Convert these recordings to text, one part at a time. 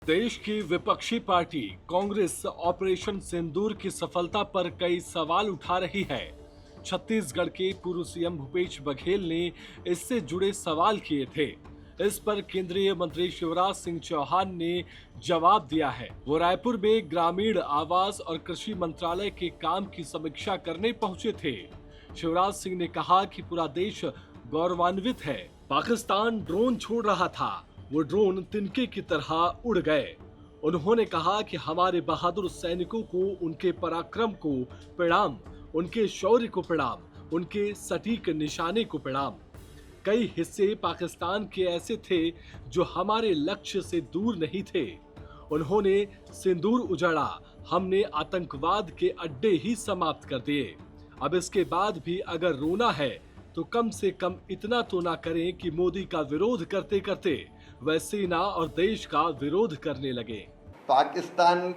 देश की विपक्षी पार्टी कांग्रेस ऑपरेशन सिंदूर की सफलता पर कई सवाल उठा रही है। छत्तीसगढ़ के पूर्व सीएम भूपेश बघेल ने इससे जुड़े सवाल किए थे। इस पर केंद्रीय मंत्री शिवराज सिंह चौहान ने जवाब दिया है। वो रायपुर में ग्रामीण आवास और कृषि मंत्रालय के काम की समीक्षा करने पहुंचे थे। शिवराज सिंह ने कहा कि पूरा देश गौरवान्वित है। पाकिस्तान ड्रोन छोड़ रहा था, वो ड्रोन तिनके की तरह उड़ गए। उन्होंने कहा कि हमारे बहादुर सैनिकों को उनके पराक्रम को प्रणाम, उनके शौर्य को प्रणाम, उनके सटीक निशाने को प्रणाम। कई हिस्से पाकिस्तान के ऐसे थे जो हमारे लक्ष्य से दूर नहीं थे। उन्होंने सिंदूर उजाड़ा, हमने आतंकवाद के अड्डे ही समाप्त कर दिए। अब इसके बाद भी अगर रोना है तो कम से कम इतना तो ना करें कि मोदी का विरोध करते करते वह सेना और देश का विरोध करने लगे। पाकिस्तान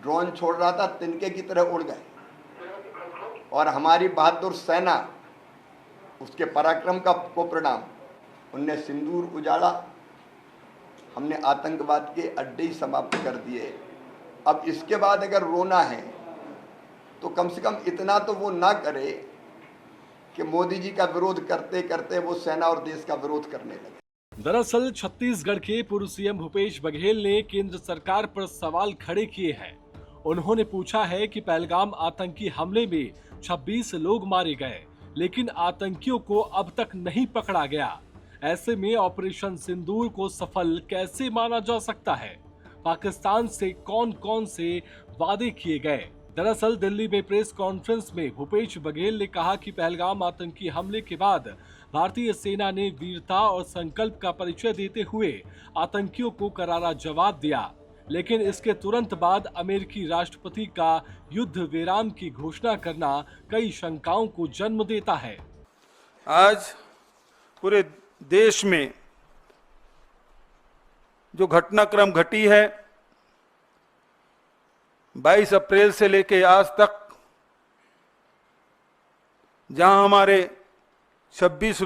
ड्रोन छोड़ रहा था, तिनके की तरह उड़ गए और हमारी बहादुर सेना, उसके पराक्रम को प्रणाम। उनने सिंदूर उजाड़ा, हमने आतंकवाद के अड्डे ही समाप्त कर दिए। अब इसके बाद अगर रोना है तो कम से कम इतना तो वो ना करे कि मोदी जी का विरोध करते करते वो सेना और देश का विरोध करने लगे। दरअसल छत्तीसगढ़ के पूर्व सीएम भूपेश बघेल ने केंद्र सरकार पर सवाल खड़े किए हैं। उन्होंने पूछा है कि पहलगाम आतंकी हमले में 26 लोग मारे गए, लेकिन आतंकियों को अब तक नहीं पकड़ा गया। ऐसे में ऑपरेशन सिंदूर को सफल कैसे माना जा सकता है? पाकिस्तान से कौन कौन से वादे किए गए? दरअसल दिल्ली में प्रेस कॉन्फ्रेंस में भूपेश बघेल ने कहा कि पहलगाम आतंकी हमले के बाद भारतीय सेना ने वीरता और संकल्प का परिचय देते हुए आतंकियों को करारा जवाब दिया, लेकिन इसके तुरंत बाद अमेरिकी राष्ट्रपति का युद्ध विराम की घोषणा करना कई शंकाओं को जन्म देता है। आज पूरे देश में जो घटनाक्रम घटी है, 22 अप्रैल से लेकर आज तक, जहां हमारे 26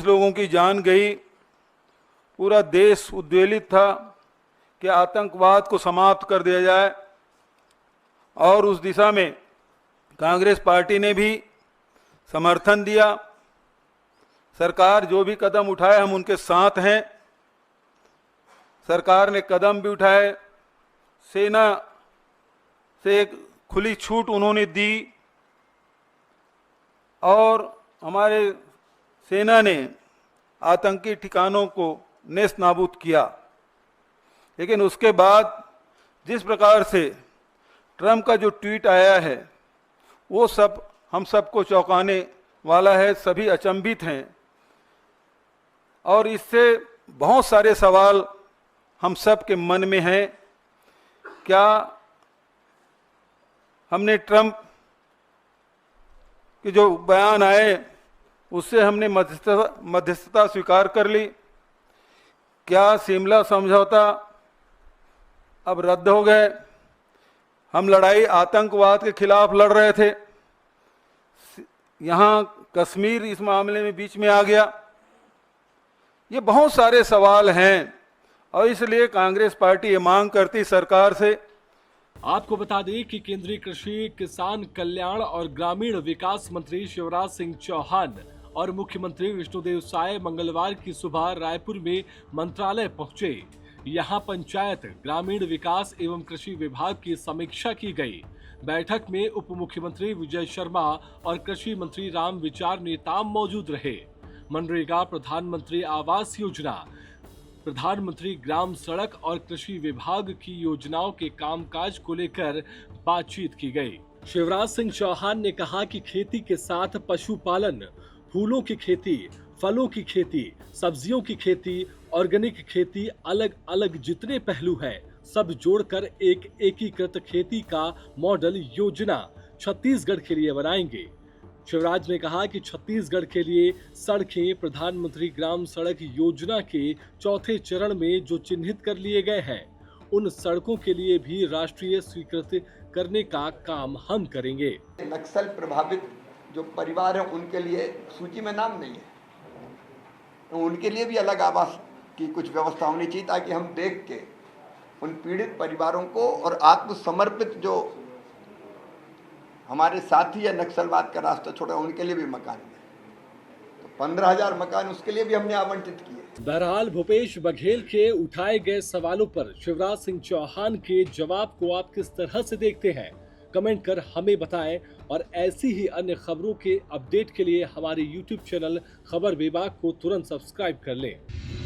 लोगों की जान गई, पूरा देश उद्वेलित था कि आतंकवाद को समाप्त कर दिया जाए और उस दिशा में कांग्रेस पार्टी ने भी समर्थन दिया। सरकार जो भी कदम उठाए हम उनके साथ हैं। सरकार ने कदम भी उठाए, सेना से एक खुली छूट उन्होंने दी और हमारे सेना ने आतंकी ठिकानों को नेस्त नाबूद किया। लेकिन उसके बाद जिस प्रकार से ट्रंप का जो ट्वीट आया है, वो सब हम सबको चौंकाने वाला है। सभी अचंभित हैं और इससे बहुत सारे सवाल हम सब के मन में हैं। क्या हमने ट्रंप के जो बयान आए उससे हमने मध्यस्थता स्वीकार कर ली? क्या शिमला समझौता अब रद्द हो गए? हम लड़ाई आतंकवाद के खिलाफ लड़ रहे थे, यहाँ कश्मीर इस मामले में बीच में आ गया। ये बहुत सारे सवाल हैं और इसलिए कांग्रेस पार्टी ये मांग करती सरकार से। आपको बता दें कि केंद्रीय कृषि, किसान कल्याण और ग्रामीण विकास मंत्री शिवराज सिंह चौहान और मुख्यमंत्री विष्णुदेव साय मंगलवार की सुबह रायपुर में मंत्रालय पहुंचे। यहां पंचायत, ग्रामीण विकास एवं कृषि विभाग की समीक्षा की गई। बैठक में उप मुख्यमंत्री विजय शर्मा और कृषि मंत्री रामविचार नेताम मौजूद रहे। मनरेगा, प्रधानमंत्री आवास योजना, प्रधानमंत्री ग्राम सड़क और कृषि विभाग की योजनाओं के कामकाज को लेकर बातचीत की गई। शिवराज सिंह चौहान ने कहा कि खेती के साथ पशुपालन, फूलों की खेती, फलों की खेती, सब्जियों की खेती, ऑर्गेनिक खेती, अलग अलग जितने पहलू है सब जोड़कर एक एकीकृत खेती का मॉडल योजना छत्तीसगढ़ के लिए बनाएंगे। शिवराज ने कहा कि छत्तीसगढ़ के लिए सड़कें प्रधानमंत्री ग्राम सड़क योजना के चौथे चरण में जो चिन्हित कर लिए गए हैं, उन सड़कों के लिए भी राष्ट्रीय स्वीकृत करने का काम हम करेंगे। नक्सल प्रभावित जो परिवार है उनके लिए सूची में नाम नहीं है, तो उनके लिए भी अलग आवास की कुछ व्यवस्था होनी चाहिए ताकि हम देख के उन पीड़ित परिवारों को और आत्मसमर्पित जो हमारे साथी या नक्सलवाद का रास्ता छोड़ा उनके लिए भी मकान दें। तो 15,000 मकान उसके लिए भी हमने आवंटित किए। बहरहाल भूपेश बघेल के उठाए गए सवालों पर शिवराज सिंह चौहान के जवाब को आप किस तरह से देखते हैं, कमेंट कर हमें बताएं और ऐसी ही अन्य खबरों के अपडेट के लिए हमारे YouTube चैनल खबर विभाग को तुरंत सब्सक्राइब कर लें।